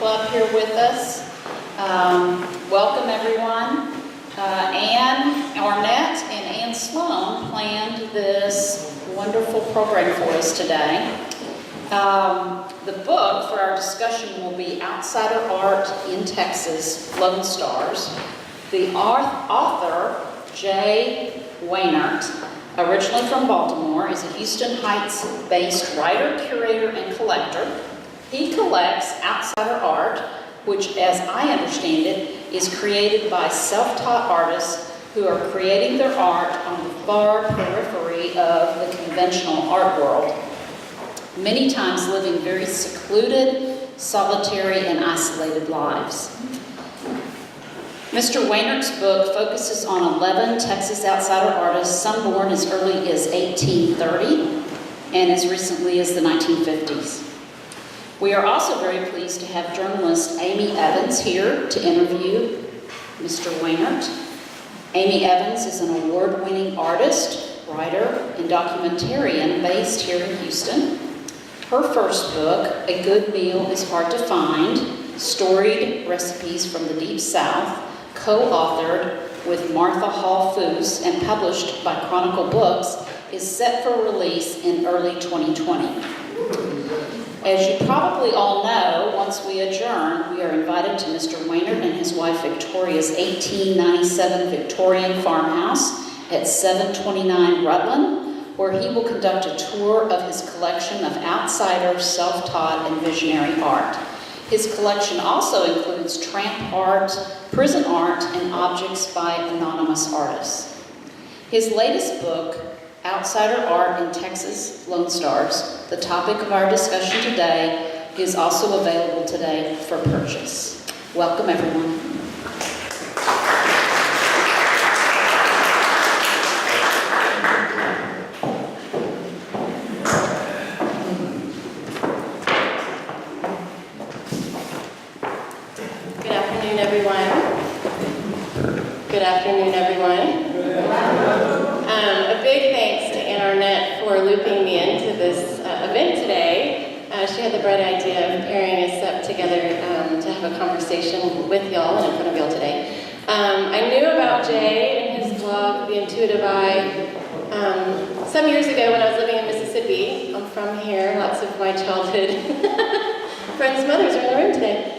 Club here with us. Welcome everyone. Ann Arnett and Ann Sloan planned this wonderful program for us today. The book for our discussion will be Outsider Art in Texas, Lone Stars. The author, Jay Wehnert, originally from Baltimore, is a Houston Heights-based writer, curator, and collector. He collects outsider art, which, as I understand it, is created by self-taught artists who are creating their art on the far periphery of the conventional art world, many times living very secluded, solitary, and isolated lives. Mr. Wehnert's book focuses on 11 Texas outsider artists, some born as early as 1830 and as recently as the 1950s. We are also very pleased to have journalist Amy Evans here to interview Mr. Wehnert. Amy Evans is an award-winning artist, writer, and documentarian based here in Houston. Her first book, A Good Meal is Hard to Find, Storied Recipes from the Deep South, co-authored with Martha Hall Foose and published by Chronicle Books, is set for release in early 2020. As you probably all know, once we adjourn, we are invited to Mr. Wehnert and his wife Victoria's 1897 Victorian farmhouse at 729 Rutland, where he will conduct a tour of his collection of outsider, self-taught, and visionary art. His collection also includes tramp art, prison art, and objects by anonymous artists. His latest book, Outsider Art in Texas, Lone Stars, the topic of our discussion today, is also available today for purchase. Welcome, everyone. Good afternoon, everyone. A big thanks to Ann Arnett for looping me into this event today. She had the bright idea of pairing us up together to have a conversation with y'all and in front of y'all today. I knew about Jay and his blog, The Intuitive Eye, some years ago when I was living in Mississippi. I'm from here. Lots of my childhood friends' mothers are in the room today.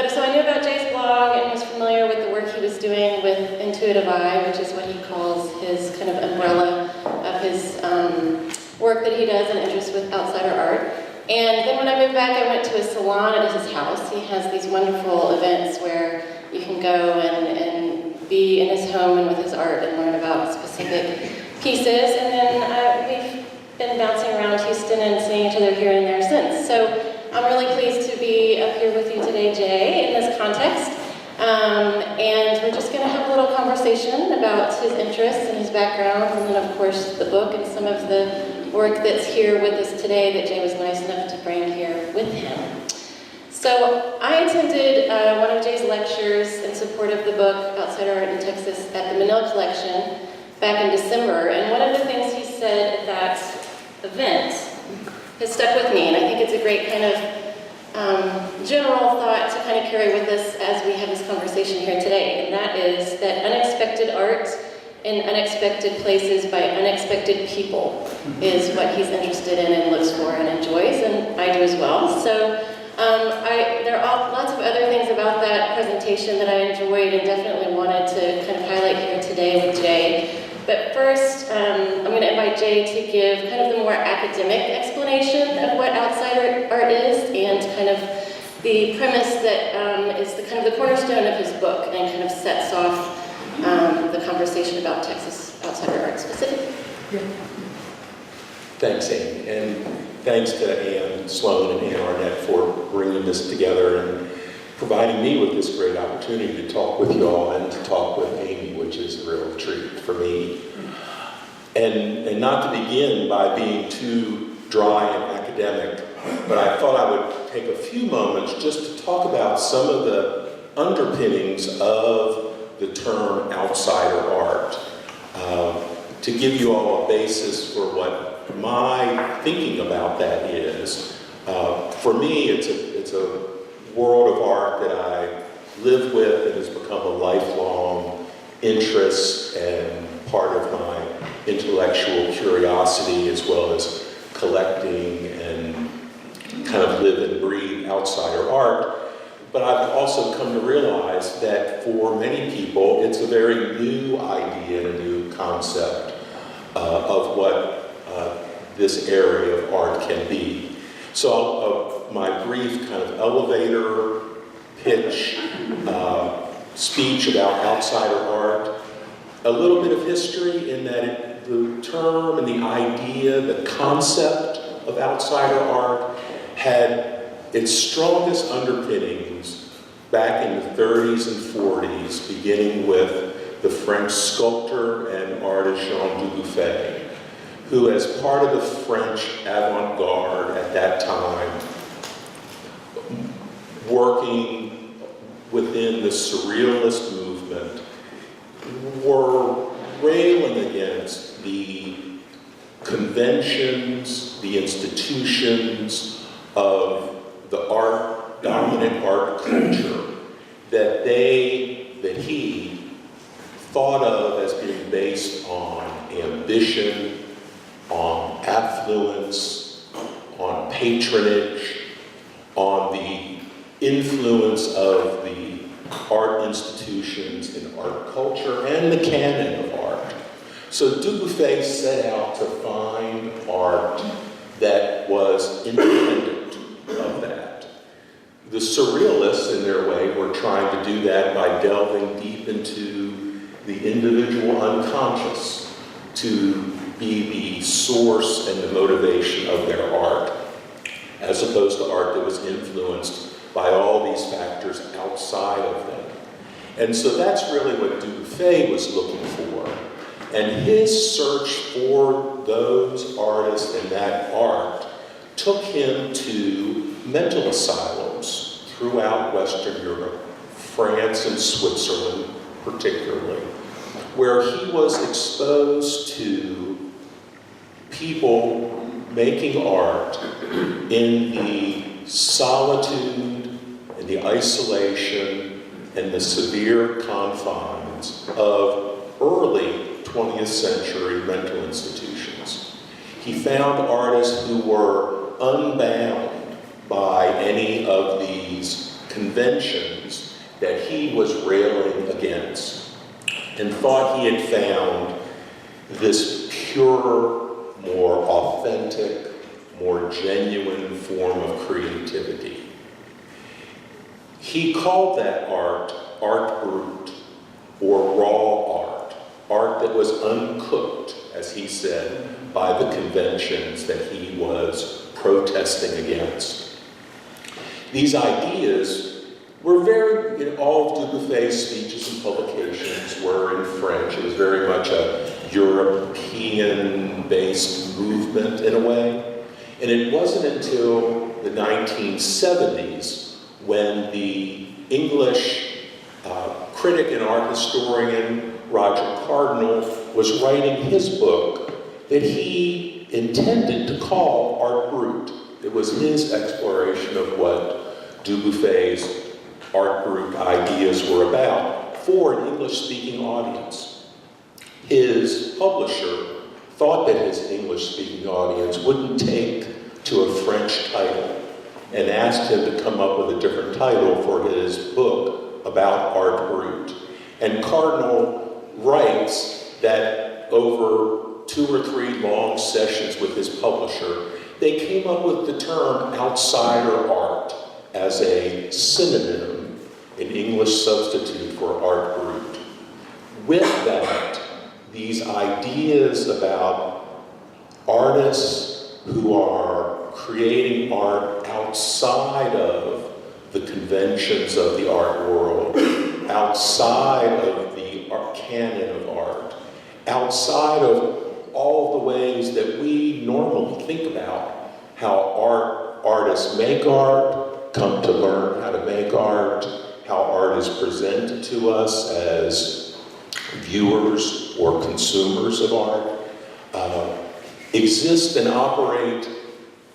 So I knew about Jay's blog and was familiar with the work he was doing with Intuitive Eye, which is what he calls his kind of umbrella of his work that he does and interest with outsider art. And then when I moved back, I went to a salon at his house. He has these wonderful events where you can go and be in his home and with his art and learn about specific pieces. And then we've been bouncing around Houston and seeing each other here and there since. So I'm really pleased to be up here with you today, Jay, in this context. And we're just going to have a little conversation about his interests and his background, and then, of course, the book and some of the work that's here with us today that Jay was nice enough to bring here with him. So I attended one of Jay's lectures in support of the book Outsider Art in Texas at the Manila Collection back in December, and one of the things he said at that event has stuck with me, and I think it's a great kind of general thought to kind of carry with us as we have this conversation here today, and that is that unexpected art in unexpected places by unexpected people is what he's interested in and looks for and enjoys, and I do as well. So there are lots of other things about that presentation that I enjoyed and definitely wanted to kind of highlight here today with Jay. But first, I'm going to invite Jay to give kind of the more academic explanation of what outsider art is and kind of the premise that is the kind of the cornerstone of his book and kind of sets off the conversation about Texas outsider art specifically. Yeah. Thanks, Amy, and thanks to Ann Sloan and Ann Arnett for bringing this together and providing me with this great opportunity to talk with you all and to talk with Amy, which is a real treat for me. And not to begin by being too dry and academic, but I thought I would take a few moments just to talk about some of the underpinnings of the term outsider art, to give you all a basis for what my thinking about that is. For me, it's a world of art that I live with and has become a lifelong interest and part of my intellectual curiosity, as well as collecting and kind of live and breathe outsider art. But I've also come to realize that for many people, it's a very new idea and a new concept of what this area of art can be. So my brief kind of elevator pitch speech about outsider art, a little bit of history in that the term and the idea, the concept of outsider art had its strongest underpinnings back in the 30s and 40s, beginning with the French sculptor and artist Jean Dubuffet, who, as part of the French avant-garde at that time, working within the surrealist movement, were railing against the conventions, the institutions of the dominant art culture that he thought of as being based on ambition, on affluence, on patronage, on the influence of the art institutions in art culture and the canon of art. So Dubuffet set out to find art that was independent of that. The surrealists, in their way, were trying to do that by delving deep into the individual unconscious to be the source and the motivation of their art, as opposed to art that was influenced by all these factors outside of them. And so that's really what Dubuffet was looking for. And his search for those artists and that art took him to mental asylums throughout Western Europe, France and Switzerland particularly, where he was exposed to people making art in the solitude and the isolation and the severe confines of early 20th century mental institutions. He found artists who were unbound by any of these conventions that he was railing against, and thought he had found this pure, more authentic, more genuine form of creativity. He called that art, art brut, or raw art, art that was uncooked, as he said, by the conventions that he was protesting against. These ideas were very, all of Dubuffet's speeches and publications were in French. It was very much a European-based movement in a way. And it wasn't until the 1970s when the English critic and art historian Roger Cardinal was writing his book that he intended to call Art Brut. It was his exploration of what Dubuffet's Art Brut ideas were about for an English-speaking audience. His publisher thought that his English-speaking audience wouldn't take to a French title and asked him to come up with a different title for his book about Art Brut. And Cardinal writes that over 2 or 3 long sessions with his publisher, they came up with the term outsider art as a synonym, an English substitute for art brut. With that, these ideas about artists who are creating art outside of the conventions of the art world, outside of the canon of art, outside of all the ways that we normally think about how artists make art, come to learn how to make art, how art is presented to us as viewers or consumers of art, exist and operate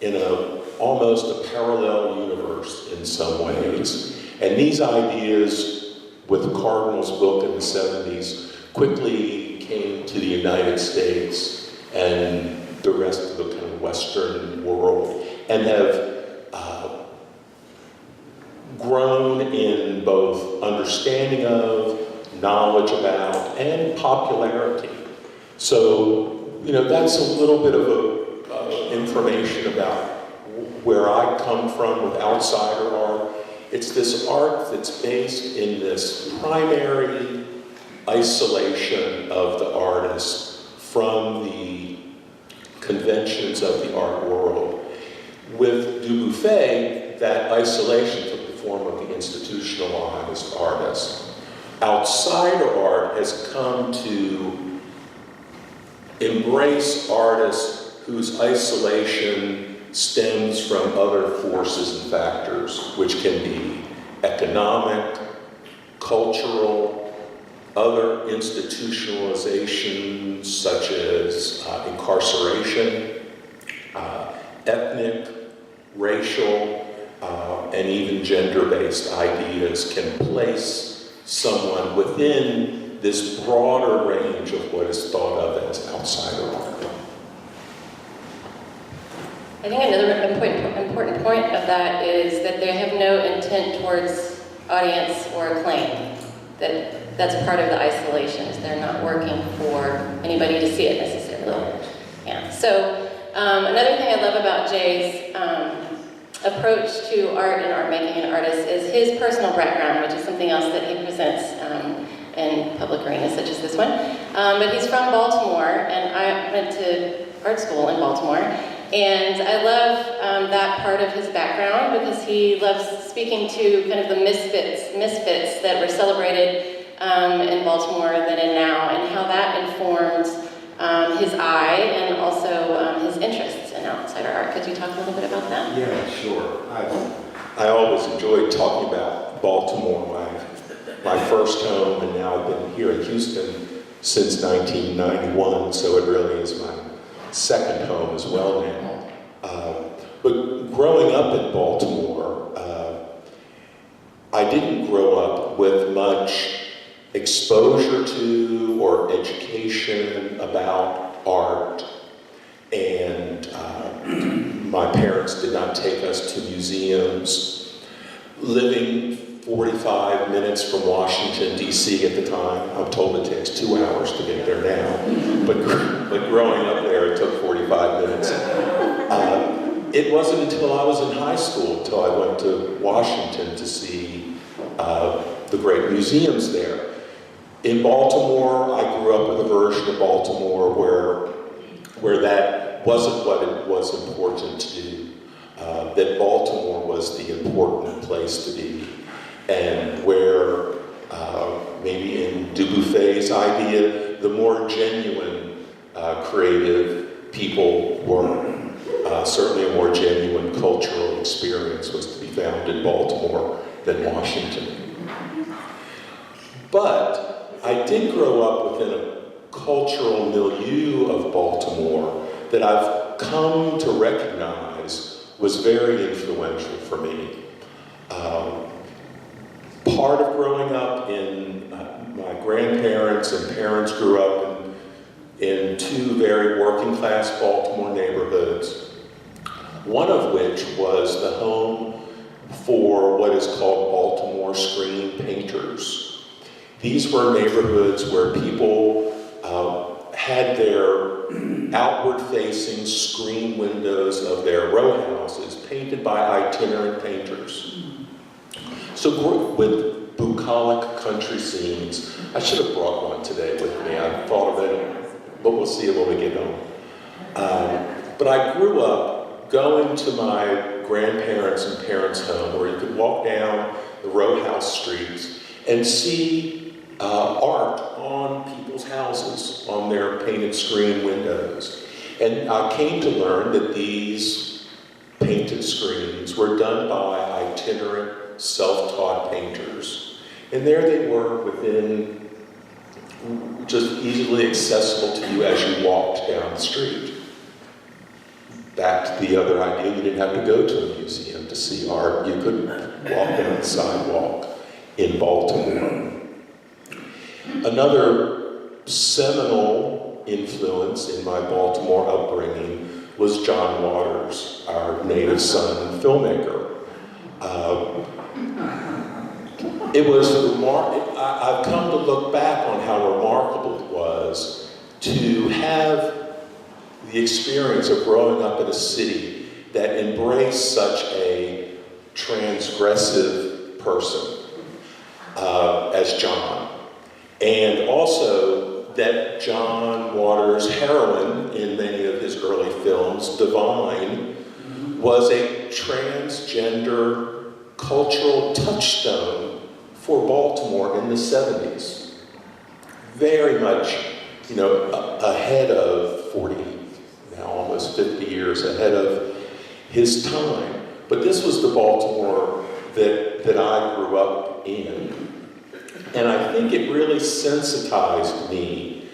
in a almost a parallel universe in some ways. And these ideas, with the Cardinals book in the 70s, quickly came to the United States and the rest of the kind of Western world, and have grown in both understanding of, knowledge about, and popularity. So, that's a little bit of information about where I come from with outsider art. It's this art that's based in this primary isolation of the artist from the conventions of the art world. With Dubuffet, that isolation took the form of the institutionalized artist. Outsider art has come to embrace artists whose isolation stems from other forces and factors, which can be economic, cultural, other institutionalizations such as incarceration, ethnic, racial, and even gender-based ideas can place someone within this broader range of what is thought of as outsider art. I think another important point of that is that they have no intent towards audience or acclaim. That's part of the isolation, is they're not working for anybody to see it necessarily. Yeah. So another thing I love about Jay's approach to art and art making and artists is his personal background, which is something else that he presents in public arenas such as this one. But he's from Baltimore, and I went to art school in Baltimore. And I love that part of his background because he loves speaking to kind of the misfits that were celebrated in Baltimore then and now, and how that informed his eye and also his interests in outsider art. Could you talk a little bit about that? Yeah, sure. I always enjoyed talking about Baltimore, my first home, and now I've been here in Houston since 1991, so it really is my second home as well now. But growing up in Baltimore, I didn't grow up with much exposure to or education about art, and my parents did not take us to museums. Living 45 minutes from Washington, D.C. at the time, I'm told it takes 2 hours to get there now, but growing up there, it took 45 minutes. It wasn't until I was in high school until I went to Washington to see the great museums there. In Baltimore, I grew up with a version of Baltimore where that wasn't what it was important to do. That Baltimore was the important place to be, and where maybe in Dubuffet's idea, the more genuine creative people were. Certainly a more genuine cultural experience was to be found in Baltimore than Washington. But I did grow up within a cultural milieu of Baltimore that I've come to recognize was very influential for me. Part of growing up in my grandparents and parents grew up in two very working class Baltimore neighborhoods, one of which was the home for what is called Baltimore screen painters. These were neighborhoods where people had their outward-facing screen windows of their row houses painted by itinerant painters. So with bucolic country scenes, I should have brought one today with me. I thought of it, but we'll see it when we get home. But I grew up going to my grandparents' and parents' home where you could walk down the row house streets and see art on people's houses, on their painted screen windows. And I came to learn that these painted screens were done by itinerant, self-taught painters. And there they were within, just easily accessible to you as you walked down the street. back to the other idea, you didn't have to go to a museum to see art. You could walk down the sidewalk in Baltimore. Another seminal influence in my Baltimore upbringing was John Waters, our native son filmmaker. I've come to look back on how remarkable it was to have the experience of growing up in a city that embraced such a transgressive person as John. And also that John Waters' heroine in many of his early films, Divine, was a transgender cultural touchstone for Baltimore in the 70s. Very much, ahead of 40, now almost 50 years ahead of his time. But this was the Baltimore that I grew up in. And I think it really sensitized me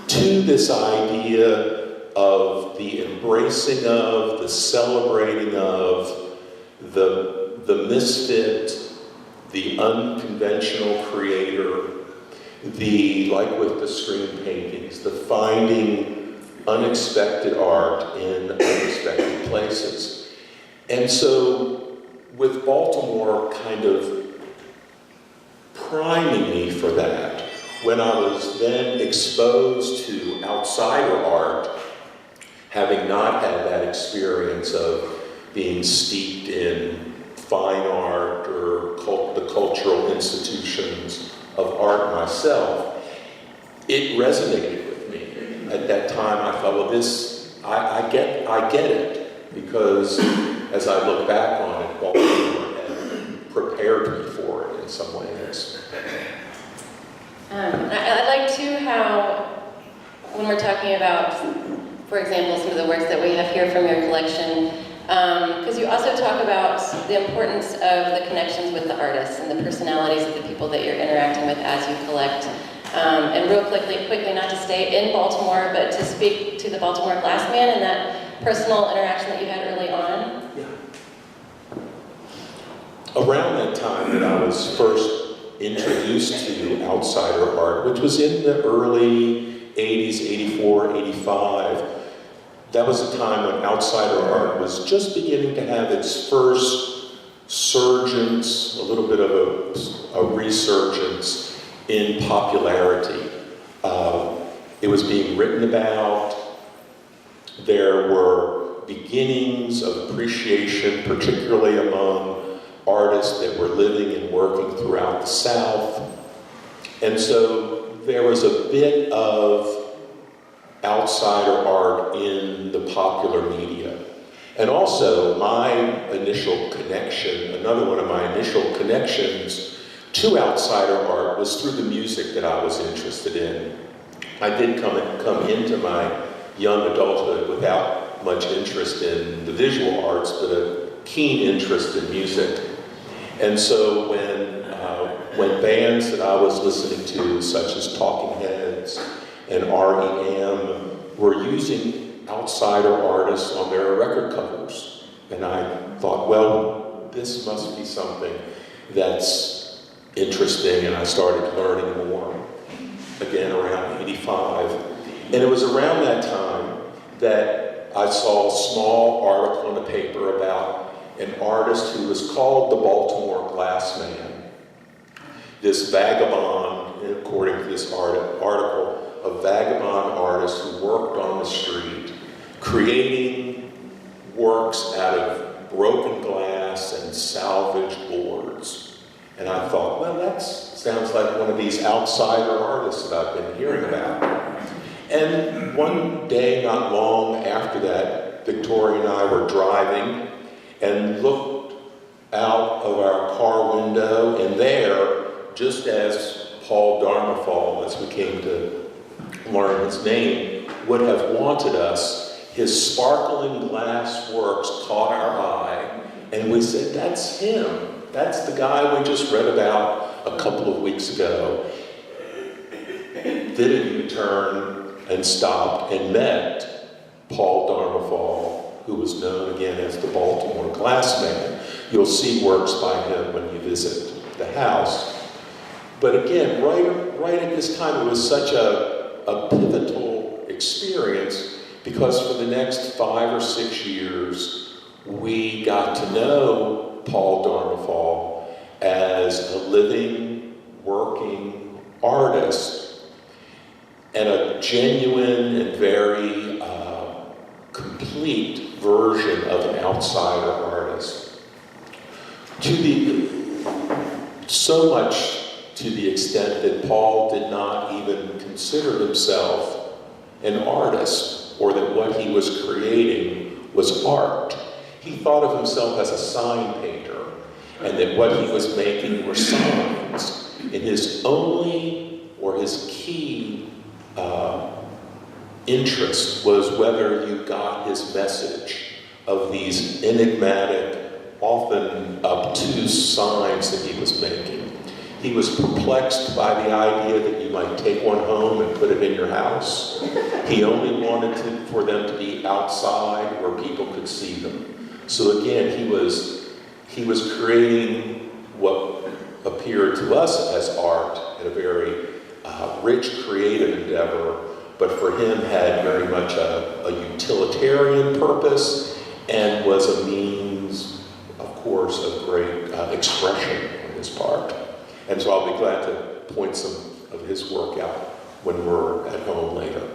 to this idea of the embracing of, the celebrating of, the misfit, the unconventional creator, like with the screen paintings, the finding unexpected art in unexpected places. And so with Baltimore kind of priming me for that, when I was then exposed to outsider art, having not had that experience of being steeped in fine art or the cultural institutions of art myself, it resonated with me. At that time, I thought, well, I get it, because as I look back on it, Baltimore had prepared me for it in some ways. I like too how, when we're talking about, for example, some of the works that we have here from your collection, because you also talk about the importance of the connections with the artists and the personalities of the people that you're interacting with as you collect. And real quickly, not to stay in Baltimore, but to speak to the Baltimore Glassman and that personal interaction that you had early on. Yeah. Around that time that I was first introduced to outsider art, which was in the early 80s, 84, 85, that was a time when outsider art was just beginning to have its first surgence, a little bit of a resurgence in popularity. It was being written about. There were beginnings of appreciation, particularly among artists that were living and working throughout the South. And so there was a bit of outsider art in the popular media. And also my initial connection, another one of my initial connections to outsider art was through the music that I was interested in. I did come into my young adulthood without much interest in the visual arts, but a keen interest in music. And so when bands that I was listening to, such as Talking Heads and R.E.M., were using outsider artists on their record covers, and I thought, well, this must be something that's interesting, and I started learning more, again around 85. And it was around that time that I saw a small article in the paper about an artist who was called the Baltimore Glassman. This vagabond, according to this article, a vagabond artist who worked on the street, creating works out of broken glass and salvaged boards. And I thought, well, that sounds like one of these outsider artists that I've been hearing about. And one day, not long after that, Victoria and I were driving and looked out of our car window, and there, just as Paul Darmafal, as we came to learn his name, would have wanted us, his sparkling glass works caught our eye, and we said, that's him. That's the guy we just read about a couple of weeks ago. Did a U-turn and stopped and met Paul Darmafal who was known again as the Baltimore Glass Man. You'll see works by him when you visit the house. But again, right at this time, it was such a pivotal experience, because for the next 5 or 6 years, we got to know Paul Darnafal as a living, working artist, and a genuine and very complete version of an outsider artist. So much to the extent that Paul did not even consider himself an artist, or that what he was creating was art. He thought of himself as a sign painter, and that what he was making were signs. And his only, or his key interest was whether you got his message of these enigmatic, often obtuse signs that he was making. He was perplexed by the idea that you might take one home and put it in your house. He only wanted for them to be outside where people could see them. So again, he was creating what appeared to us as art in a very rich creative endeavor, but for him had very much a utilitarian purpose, and was a means, of course, of great expression on his part. And so I'll be glad to point some of his work out when we're at home later.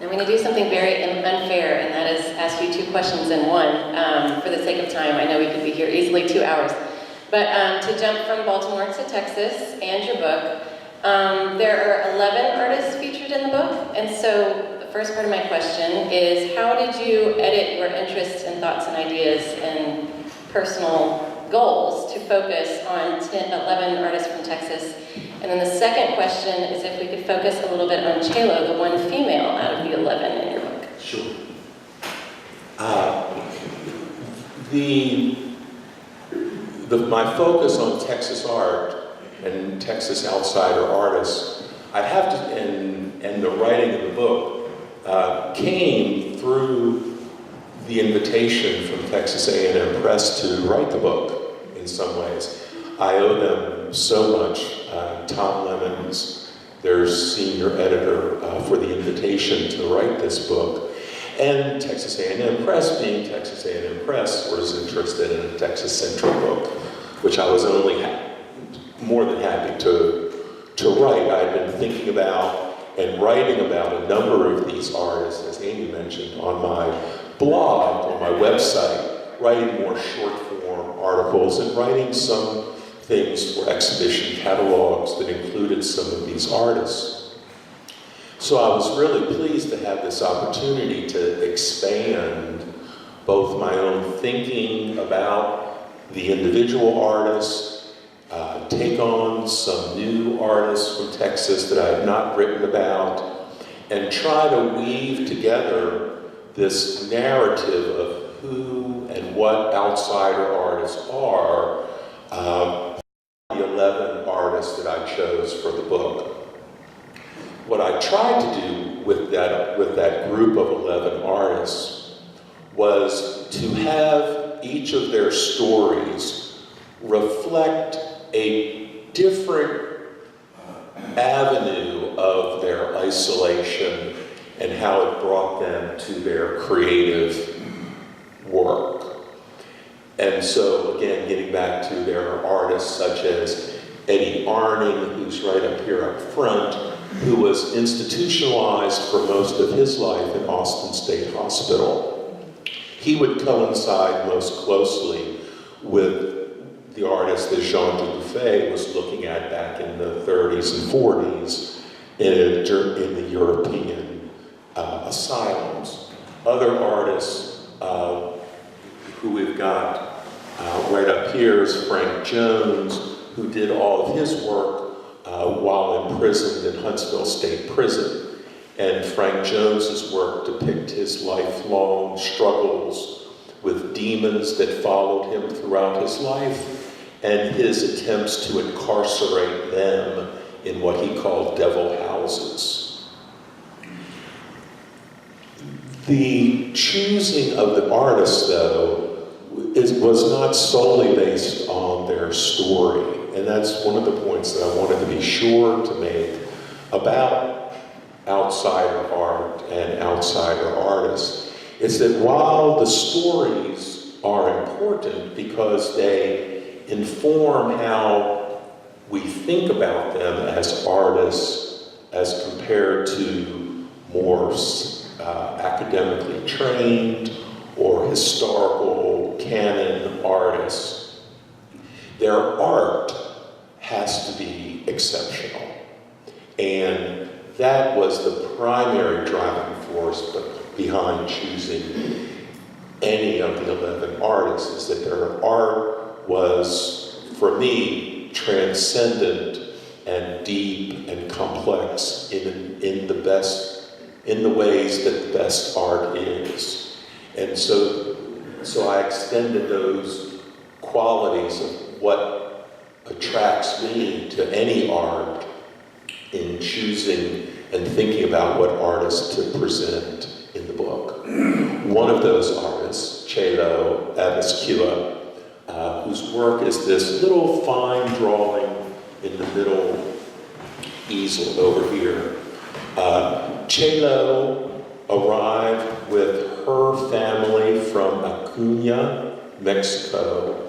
I'm going to do something very unfair, and that is ask you 2 questions in one. For the sake of time, I know we could be here easily 2 hours. But to jump from Baltimore to Texas and your book, there are 11 artists featured in the book. And so the first part of my question is, how did you edit your interests and thoughts and ideas and personal goals to focus on 11 artists from Texas? And then the second question is if we could focus a little bit on Chelo, the one female out of the 11 in your book. Sure. My focus on Texas art and Texas outsider artists, I have to, and the writing of the book came through the invitation from Texas A&M Press to write the book in some ways. I owe them so much. Tom Lemons, their senior editor, for the invitation to write this book. And Texas A&M Press, being Texas A&M Press, was interested in a Texas Central book, which I was only more than happy to write. I had been thinking about and writing about a number of these artists, as Amy mentioned, on my blog, on my website, writing more short-form articles and writing some things for exhibition catalogs that included some of these artists. So I was really pleased to have this opportunity to expand both my own thinking about the individual artists, take on some new artists from Texas that I had not written about, and try to weave together this narrative of who and what outsider artists are, the 11 artists that I chose for the book. What I tried to do with that group of 11 artists was to have each of their stories reflect a different avenue of their isolation and how it brought them to their creative work. And so, again, getting back to there are artists such as Eddie Arning, who's right up here up front, who was institutionalized for most of his life in Austin State Hospital. He would coincide most closely with the artist that Jean Dubuffet was looking at back in the 30s and 40s in the European asylums. Other artists who we've got right up here is Frank Jones, who did all of his work while imprisoned in Huntsville State Prison. And Frank Jones's work depicts his lifelong struggles with demons that followed him throughout his life, and his attempts to incarcerate them in what he called devil houses. The choosing of the artists, though, was not solely based on their story. And that's one of the points that I wanted to be sure to make about outsider art and outsider artists. It's that while the stories are important because they inform how we think about them as artists as compared to more academically trained or historical canon artists, their art has to be exceptional. And that was the primary driving force behind choosing any of the 11 artists, is that their art was, for me, transcendent and deep and complex in the ways that the best art is. And so I extended those qualities of what attracts me to any art in choosing and thinking about what artists to present in the book. One of those artists, Chelo Abiskua, whose work is this little fine drawing in the middle easel over here. Chelo arrived with her family from Acuña, Mexico,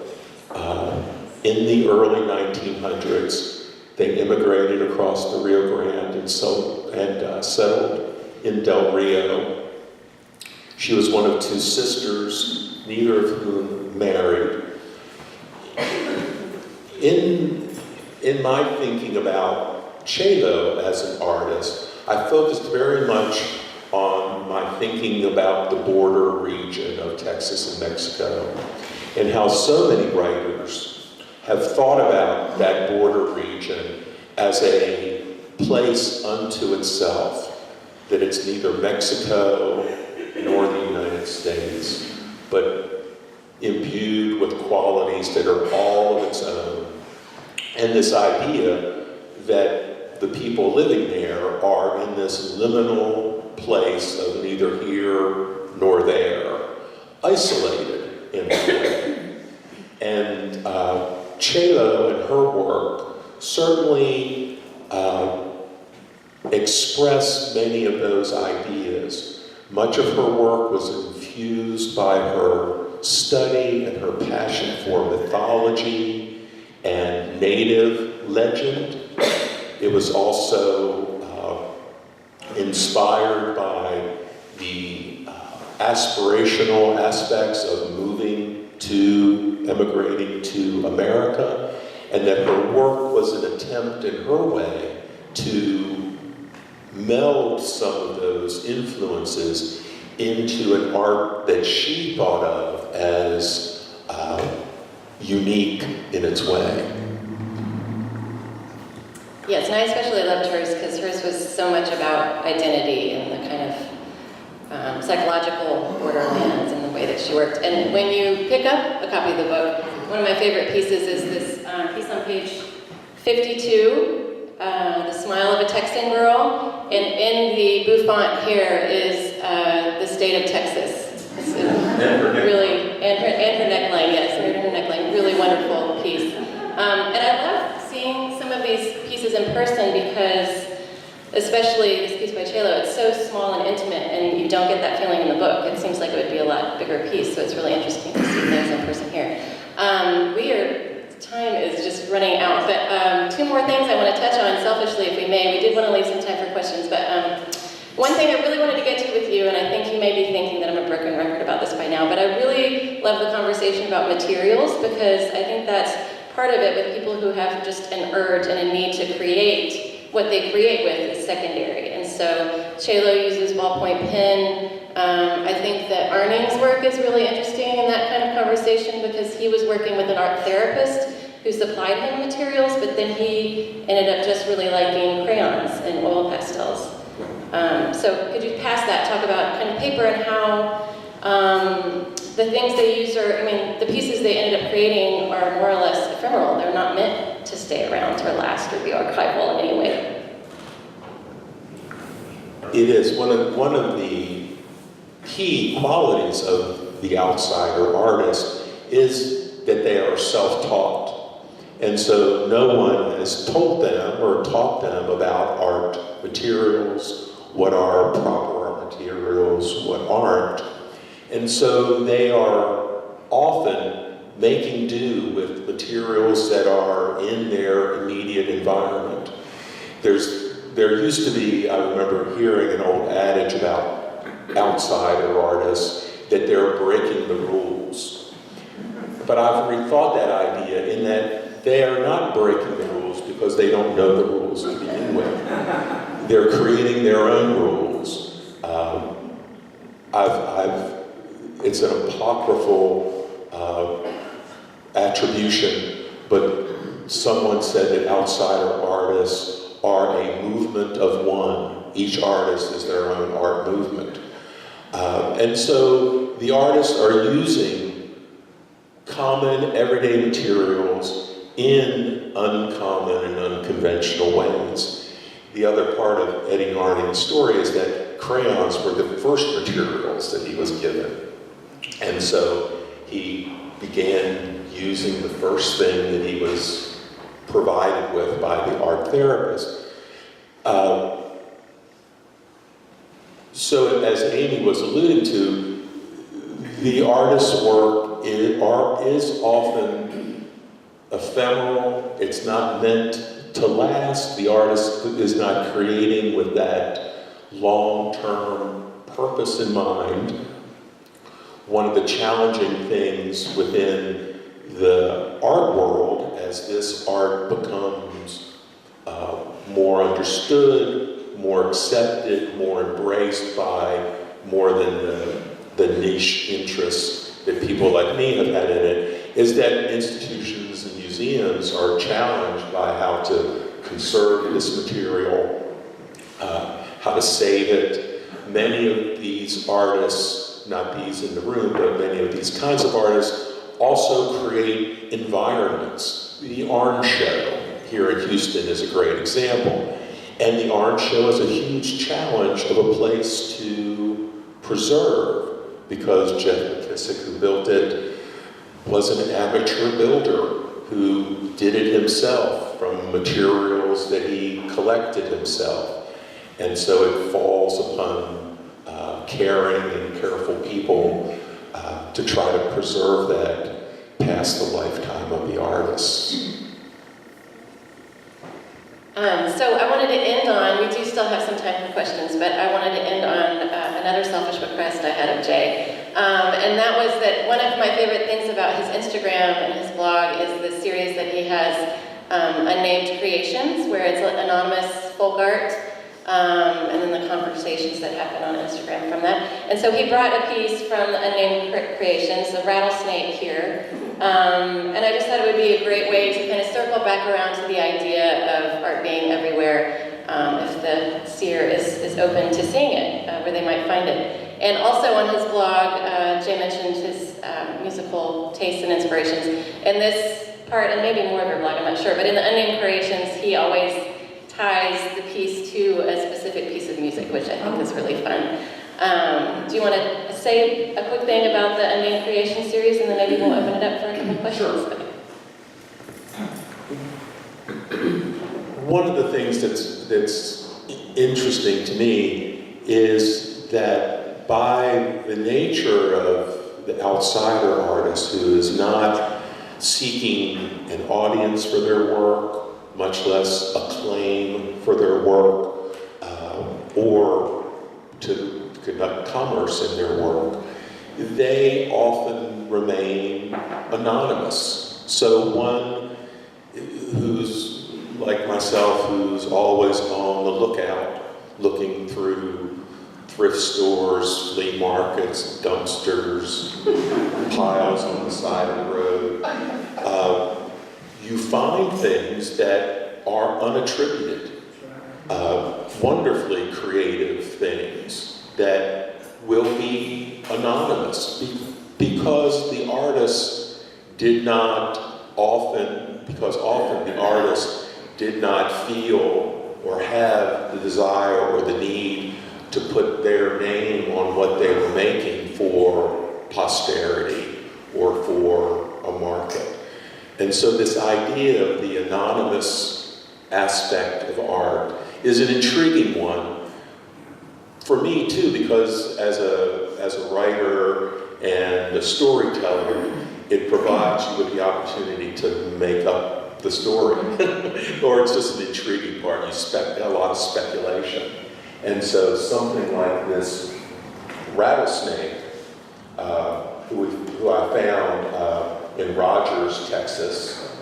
in the early 1900s. They immigrated across the Rio Grande and settled in Del Rio. She was one of two sisters, neither of whom married. In my thinking about Chelo as an artist, I focused very much on my thinking about the border region of Texas and Mexico, and how so many writers have thought about that border region as a place unto itself, that it's neither Mexico nor the United States, but imbued with qualities that are all of its own. And this idea that the people living there are in this liminal place of neither here nor there, isolated in a way. And Chelo and her work certainly expressed many of those ideas. Much of her work was infused by her study and her passion for mythology and native legend. It was also inspired by the aspirational aspects of emigrating to America, and that her work was an attempt in her way to meld some of those influences into an art that she thought of as unique in its way. Yes, and I especially loved hers because hers was so much about identity and the kind of psychological borderlands and the way that she worked. And when you pick up a copy of the book, one of my favorite pieces is this piece on page 52, The Smile of a Texan Girl. And in the bouffant here is the state of Texas. And her neckline, yes, her neckline, really wonderful piece. And I love seeing some of these pieces in person because, especially this piece by Chelo, it's so small and intimate, and you don't get that feeling in the book. It seems like it would be a lot bigger piece, so it's really interesting to see things in person here. Time is just running out, but two more things I want to touch on selfishly, if we may. We did want to leave some time for questions, but one thing I really wanted to get to with you, and I think you may be thinking that I'm a broken record about this by now, but I really love the conversation about materials, because I think that's part of it with people who have just an urge and a need to create. What they create with is secondary. And so Chelo uses ballpoint pen. I think that Arning's work is really interesting in that kind of conversation because he was working with an art therapist who supplied him materials, but then he ended up just really liking crayons and oil pastels. So could you pass that, talk about kind of paper and how the things they use are, the pieces they ended up creating are more or less ephemeral. They're not meant to stay around or last or be archival in any way. It is one of the key qualities of the outsider artist is that they are self-taught. And so no one has told them or taught them about art materials, what are proper art materials, what aren't. And so they are often making do with materials that are in their immediate environment. There used to be, I remember hearing an old adage about outsider artists, that they're breaking the rules. But I've rethought that idea in that they are not breaking the rules because they don't know the rules to begin with. They're creating their own rules. It's an apocryphal attribution, but someone said that outsider artists are a movement of one. Each artist is their own art movement. And so the artists are using common everyday materials in uncommon and unconventional ways. The other part of Eddie Arning's story is that crayons were the first materials that he was given. And so he began using the first thing that he was provided with by the art therapist. So as Amy was alluding to, the artist's work is often ephemeral. It's not meant to last. The artist is not creating with that long-term purpose in mind. One of the challenging things within the art world, as this art becomes more understood, more accepted, more embraced by more than the niche interests that people like me have had in it, is that institutions and museums are challenged by how to conserve this material, how to save it. Many of these artists, not these in the room, but many of these kinds of artists also create environments. The Orange Show here in Houston is a great example. And the Orange Show is a huge challenge of a place to preserve, because Jeff McKissick, who built it, was an amateur builder who did it himself from materials that he collected himself. And so it falls upon caring and careful people to try to preserve that past the lifetime of the artists. So I wanted to end on, we do still have some time for questions, but I wanted to end on another selfish request I had of Jay. And that was that one of my favorite things about his Instagram and his blog is the series that he has, Unnamed Creations, where it's anonymous folk art, and then the conversations that happen on Instagram from that. And so he brought a piece from the Unnamed Creations, the rattlesnake here. And I just thought it would be a great way to kind of circle back around to the idea of art being everywhere, if the seer is open to seeing it, where they might find it. And also on his blog, Jay mentioned his musical tastes and inspirations. And this part, and maybe more of your blog, I'm not sure, but in the Unnamed Creations, he always ties the piece to a specific piece of music, which I think is really fun. Do you want to say a quick thing about the Unnamed Creation series, and then maybe we'll open it up for a couple questions? Sure. One of the things that's interesting to me is that by the nature of the outsider artist who is not seeking an audience for their work, much less acclaim for their work, or to conduct commerce in their work, they often remain anonymous. So one who's like myself, who's always on the lookout, looking through thrift stores, flea markets, dumpsters, piles on the side of the road, you find things that are unattributed, wonderfully creative things that will be anonymous because the artist did not often, because often the artist did not feel or have the desire or the need to put their name on what they were making for posterity or for a market. And so this idea of the anonymous aspect of art is an intriguing one for me too, because as a writer and a storyteller, it provides you with the opportunity to make up the story. Or it's just an intriguing part. A lot of speculation. And so something like this rattlesnake, who I found in Rogers, Texas,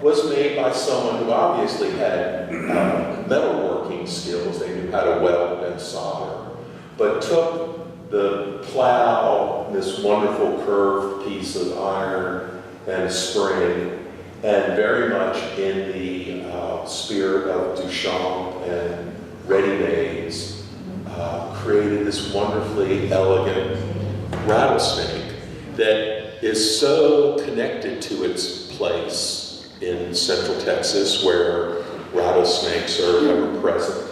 was made by someone who obviously had metalworking skills. They knew how to weld and solder, but took the plow, this wonderful curved piece of iron and spring, and very much in the spirit of Duchamp and ready-mades, created this wonderfully elegant rattlesnake that is so connected to its place in Central Texas, where rattlesnakes are ever present.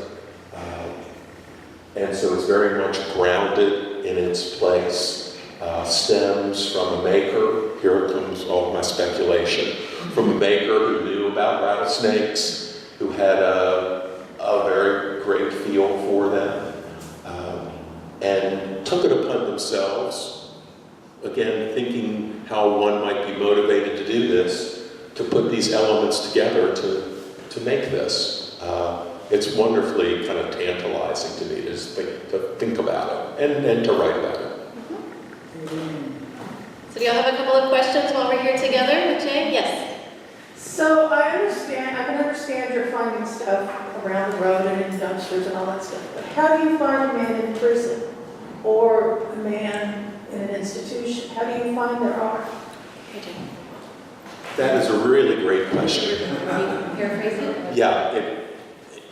And so it's very much grounded in its place. Stems from a maker, here comes all my speculation, from a maker who knew about rattlesnakes, who had a very great feel for them, and took it upon themselves, again, thinking how one might be motivated to do this, to put these elements together to make this. It's wonderfully kind of tantalizing to me to think about it and to write about it. So do y'all have a couple of questions while we're here together with Jay? Yes. So I can understand you're finding stuff around the road and in dumpsters and all that stuff, but how do you find a man in prison or a man in an institution? How do you find their art? That is a really great question. Paraphrase it? Yeah,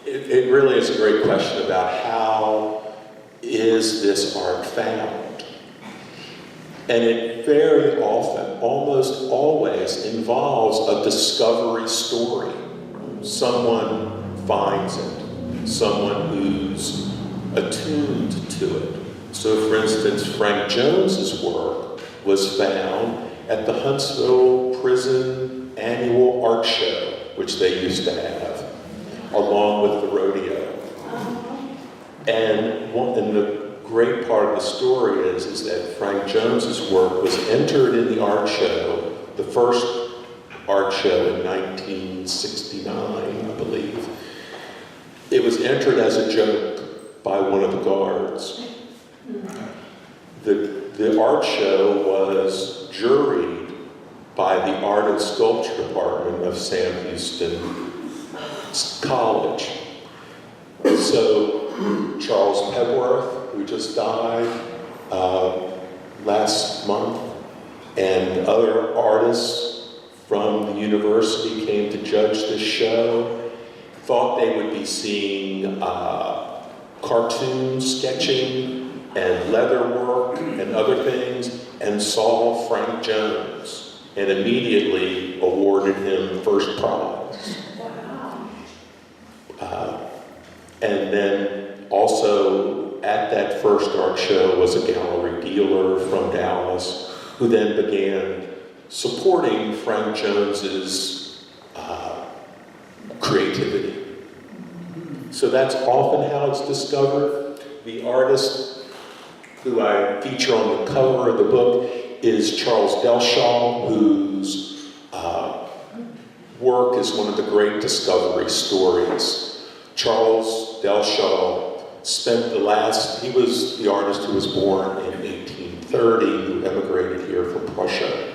it really is a great question about how is this art found? And it very often, almost always, involves a discovery story. Someone finds it, someone who's attuned to it. So, for instance, Frank Jones's work was found at the Huntsville Prison annual art show, which they used to have, along with the rodeo. And the great part of the story is that Frank Jones's work was entered in the art show, the first art show in 1969, I believe. It was entered as a joke by one of the guards. The art show was juried by the Art and Sculpture Department of Sam Houston College. So Charles Pebworth, who just died last month, and other artists from the university came to judge this show, thought they would be seeing cartoon sketching and leather work and other things, and saw Frank Jones and immediately awarded him first prize. And then also at that first art show was a gallery dealer from Dallas who then began supporting Frank Jones's creativity. So that's often how it's discovered. The artist who I feature on the cover of the book is Charles Delshaw, whose work is one of the great discovery stories. Charles Delshaw he was the artist who was born in 1830, who emigrated here from Prussia.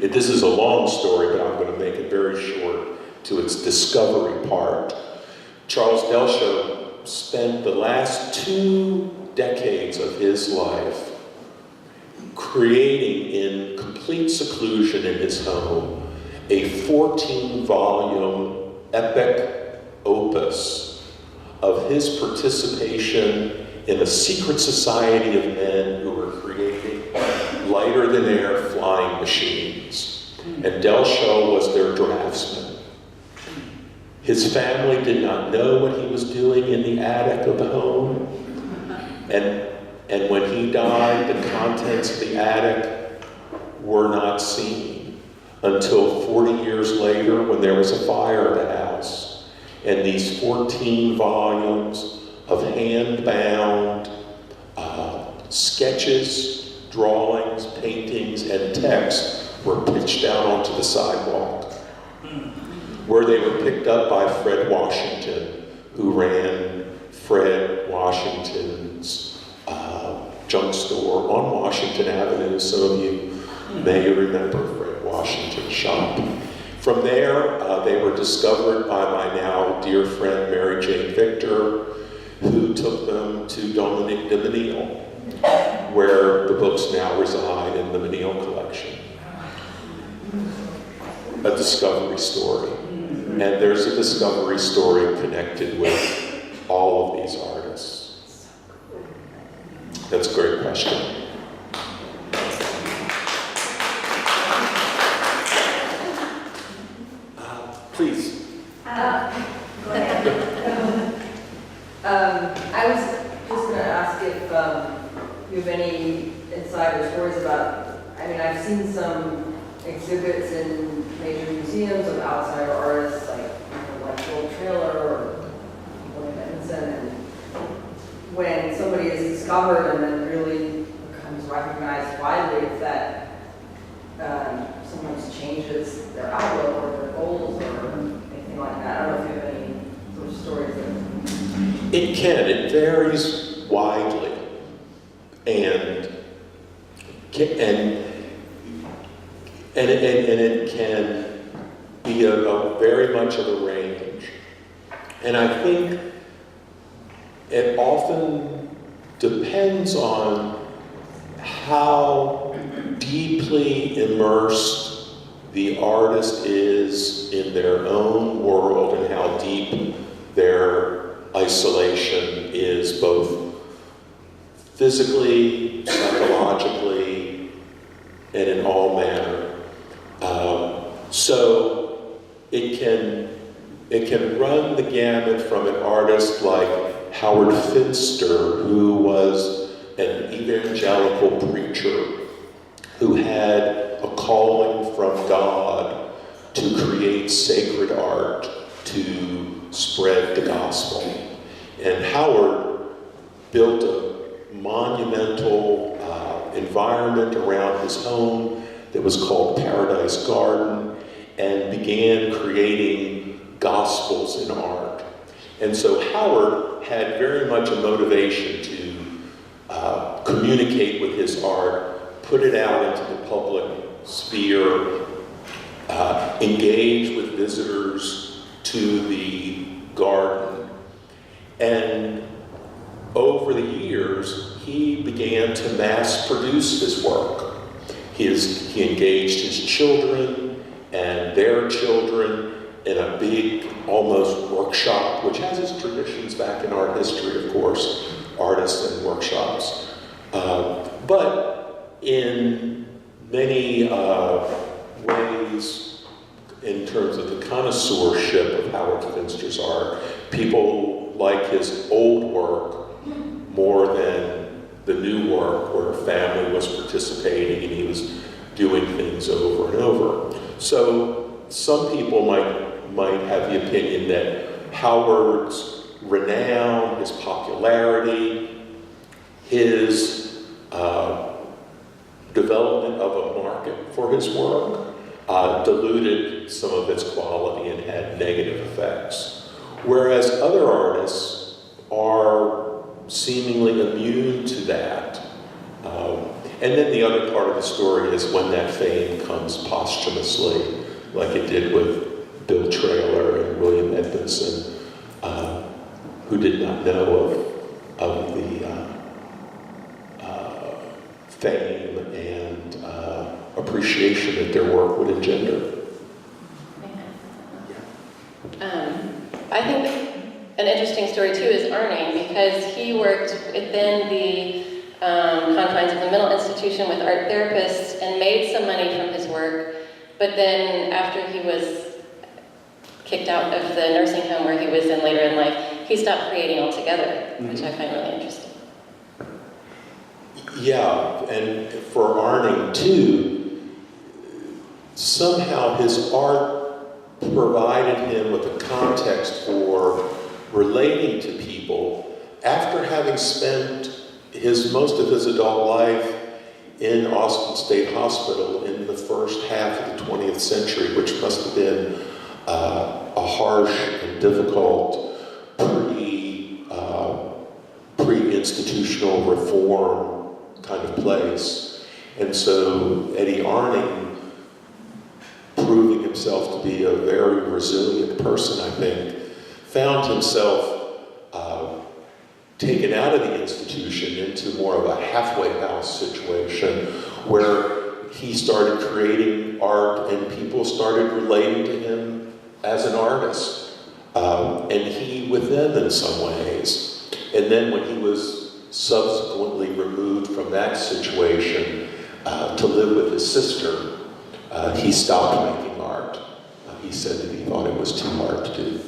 This is a long story, but I'm going to make it very short to its discovery part. Charles Delshaw spent the last 2 decades of his life creating in complete seclusion in his home a 14-volume epic opus of his participation in a secret society of men who were creating lighter-than-air flying machines. And Delshaw was their draftsman. His family did not know what he was doing in the attic of the home. And when he died, the contents of the attic were not seen until 40 years later when there was a fire at the house. And these 14 volumes of hand-bound sketches, drawings, paintings, and text were pitched out onto the sidewalk, where they were picked up by Fred Washington, who ran Fred Washington's junk store on Washington Avenue. Some of you may remember Fred Washington's shop. From there, they were discovered by my now dear friend Mary Jane Victor, who took them to Dominique de Menil, where the books now reside in the Menil collection. A discovery story. And there's a discovery story connected with all of these artists. That's a great question. Please. I was just going to ask if you have any insider stories about, I mean, I've seen some exhibits in major museums of outsider artists, like Joel Trailer or William Edmondson, and when somebody is discovered and then really becomes recognized widely, if that sometimes changes their outlook or their goals or anything like that. I don't know if you have any sort of stories of It can. It varies widely, and it can be a very much of a range. And I think it often depends on how deeply immersed the artist is in their own world and how deep their isolation is, both physically, psychologically, and in all manner. So it can run the gamut from an artist like Howard Finster, who was an evangelical preacher who had a calling from God to create sacred art to spread the gospel. And Howard built a monumental environment around his home that was called Paradise Garden, and began creating gospels in art. And so Howard had very much a motivation to communicate with his art, put it out into the public sphere, engage with visitors to the garden. And over the years, he began to mass produce his work. He engaged his children and their children in a big, almost workshop, which has its traditions back in art history, of course, artists and workshops. But in many ways, in terms of the connoisseurship of Howard Finster's art, people like his old work more than the new work where a family was participating and he was doing things over and over. So some people might have the opinion that Howard's renown, his popularity, his development of a market for his work diluted some of its quality and had negative effects. Whereas other artists are seemingly immune to that. And then the other part of the story is when that fame comes posthumously, like it did with Bill Traylor and William Edmondson, who did not know of the fame and appreciation that their work would engender. I think an interesting story too is Arning, because he worked within the confines of the mental institution with art therapists and made some money from his work, but then after he was kicked out of the nursing home where he was in later in life, he stopped creating altogether, which I find really interesting. Yeah, and for Arning too, somehow his art provided him with a context for relating to people after having spent most of his adult life in Austin State Hospital in the first half of the 20th century, which must have been a harsh and difficult pre-institutional reform kind of place. And so Eddie Arning, proving himself to be a very resilient person, I think, found himself taken out of the institution into more of a halfway house situation where he started creating art and people started relating to him as an artist. And he with them in some ways. And then when he was subsequently removed from that situation to live with his sister, he stopped making art. He said that he thought it was too hard to do.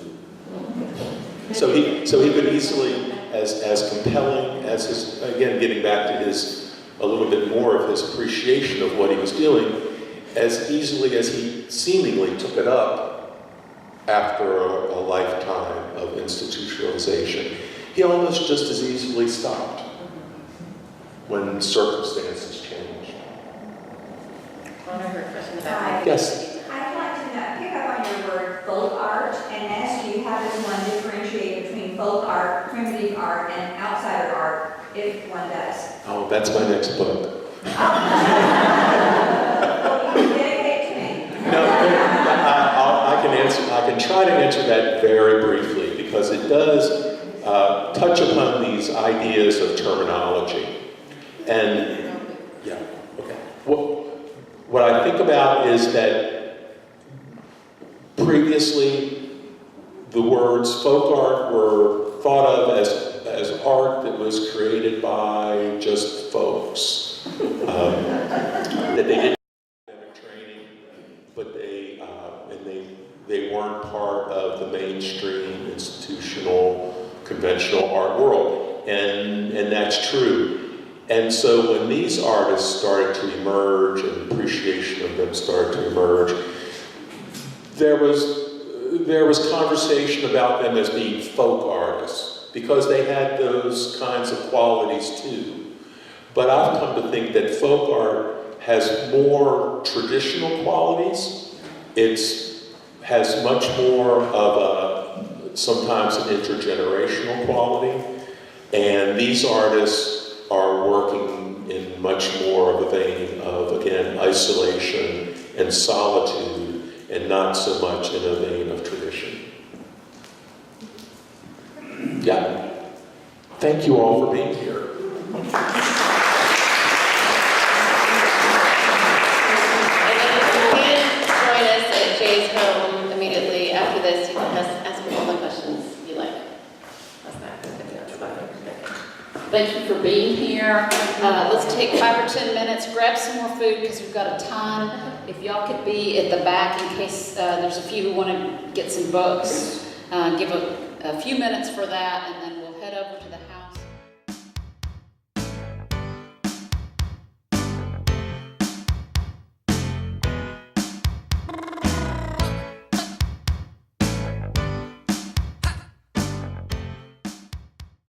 So he could easily, as compelling as his, again, getting back to his, a little bit more of his appreciation of what he was doing, as easily as he seemingly took it up after a lifetime of institutionalization, he almost just as easily stopped when circumstances changed. I heard a question about Yes. I'd like to pick up on your word folk art and ask you how does one differentiate between folk art, primitive art, and outsider art, if one does? Oh, that's my next book. Well, you can dedicate to me. No, I can try to answer that very briefly because it does touch upon these ideas of terminology. And, yeah, okay. What I think about is that previously the words folk art were thought of as art that was created by just folks. That they didn't have academic training, but they weren't part of the mainstream institutional conventional art world. And that's true. And so when these artists started to emerge and appreciation of them started to emerge, there was conversation about them as being folk artists because they had those kinds of qualities too. But I've come to think that folk art has more traditional qualities. It has much more of sometimes an intergenerational quality. And these artists are working in much more of a vein of, again, isolation and solitude, and not so much in a vein of tradition. Yeah. Thank you all for being here. And if you can join us at Jay's home immediately after this, you can ask me all the questions you like. How's that? Thank you for being here. Let's take 5 or 10 minutes, grab some more food because we've got a ton. If y'all could be at the back in case there's a few who want to get some books, give a few minutes for that, and then